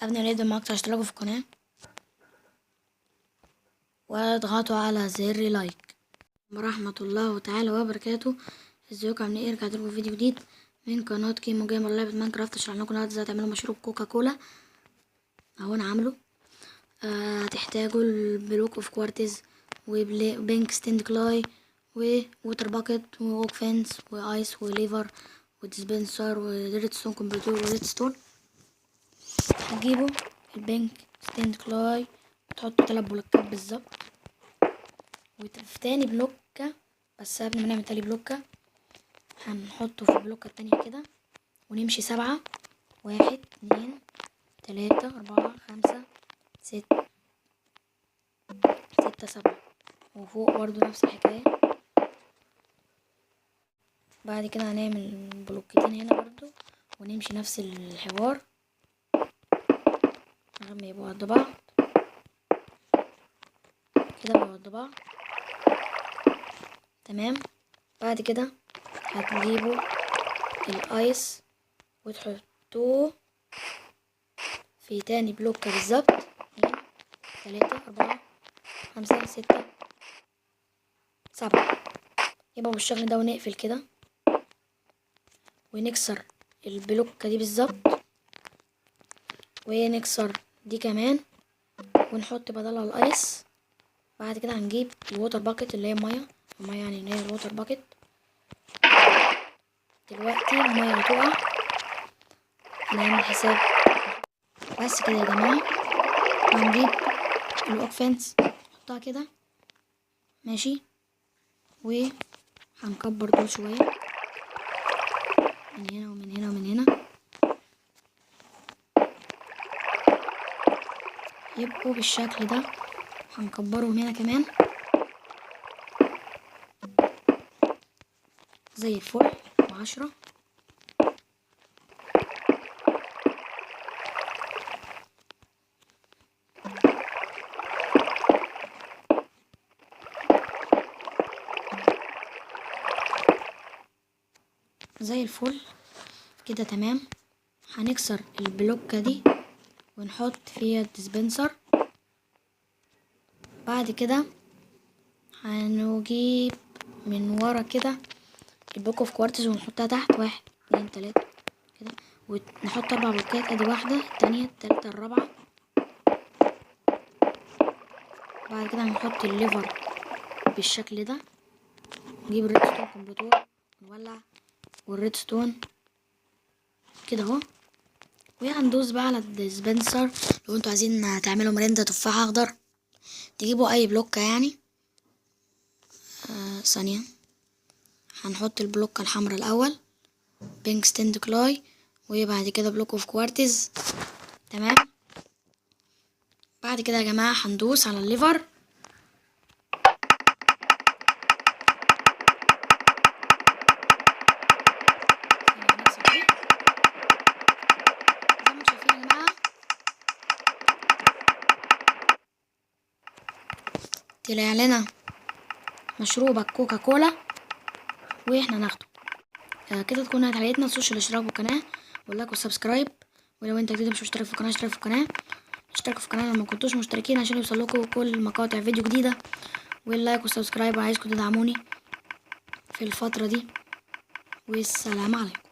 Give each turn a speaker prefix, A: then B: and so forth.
A: قبل ما نبدأ المقطع اشتركوا في القناة واضغطوا على زر لايك. ورحمة الله تعالى وبركاته. ازيكم عاملين ايه؟ رجعت لكم فيديو جديد من قناة كيمو جيمر لعبة ماينكرافت. اشرح لكم النهارده ازاي تعملوا مشروب كوكا كولا اهو انا عامله. هتحتاجوا البلوك اوف كوارتز وبينك ستاند كلاي ووتر باكيت ووك فينس وايس وليفر وديسبنسر وريدستون كمبيوتر وريدستون. هتجيبوا البينك ستاند كلاي وتحطوا 3 بلوكات بالظبط، وفي تاني بلوكة بس قبل ما نعمل تاني بلوكة هنحطه في البلوكة التانية كده ونمشي 7 1 2 3 4 5 6 7 وفوق برضو نفس الحكاية. بعد كده هنعمل بلوكتين هنا برضو ونمشي نفس الحوار لغاية ما يبقوا قد بعض كده، بقوا قد بعض تمام. بعد كده هتجيبوا الايس وتحطوه في تاني بلوكة بالظبط 2 3 4 5 6 7 يبقى بالشكل ده، ونقفل كده ونكسر البلوكة دي بالظبط ونكسر دي كمان ونحط بدلها الايس. بعد كده هنجيب الووتر باكيت اللي هي المية يعني اللي هي الووتر باكيت. دلوقتي المية هتقع، هنعمل حساب بس كده يا جماعة. وهنجيب الوك فينس نحطها كده ماشي، وهنكبر دول شوية من هنا ومن هنا ومن هنا يبقوا بالشكل ده. هنكبرهم هنا كمان زي الفل 10. زي الفل كده تمام. هنكسر البلوكة دي ونحط فيها الديسبنسر. بعد كده هنجيب من ورا كده البلوك اوف كوارتز ونحطها تحت 1 2 3 كده، ونحط 4 بلوكات. ادي واحدة التانية التالتة الرابعة. بعد كده هنحط الليفر بالشكل ده، نجيب الريدستون كمبيوتر ونولع والريدستون كده اهو، وهندوس بقى على الديسبنسر. لو انتوا عايزين تعملوا مرندة تفاح اخضر تجيبوا اي بلوكة يعني. ثانية هنحط البلوكة الحمراء الاول بينك ستاند كلاي وبعد كده بلوك اوف كوارتز تمام. بعد كده يا جماعة هندوس على الليفر زي ما انتوا شايفين يا جماعة. طلع لنا مشروبك كوكا كولا واحنا ناخده. كده تكون انتهت حلقتنا. متنسوش الاشتراك بالقناة واللايك والسبسكرايب، ولو انت جديد مش مشترك في القناة اشترك في القناة. اشتركوا في القناة لو ما كنتوش مشتركين عشان يوصلكوا كل مقاطع فيديو جديدة. واللايك والسبسكرايب، وعايزكم تدعموني في الفترة دي. والسلام عليكم.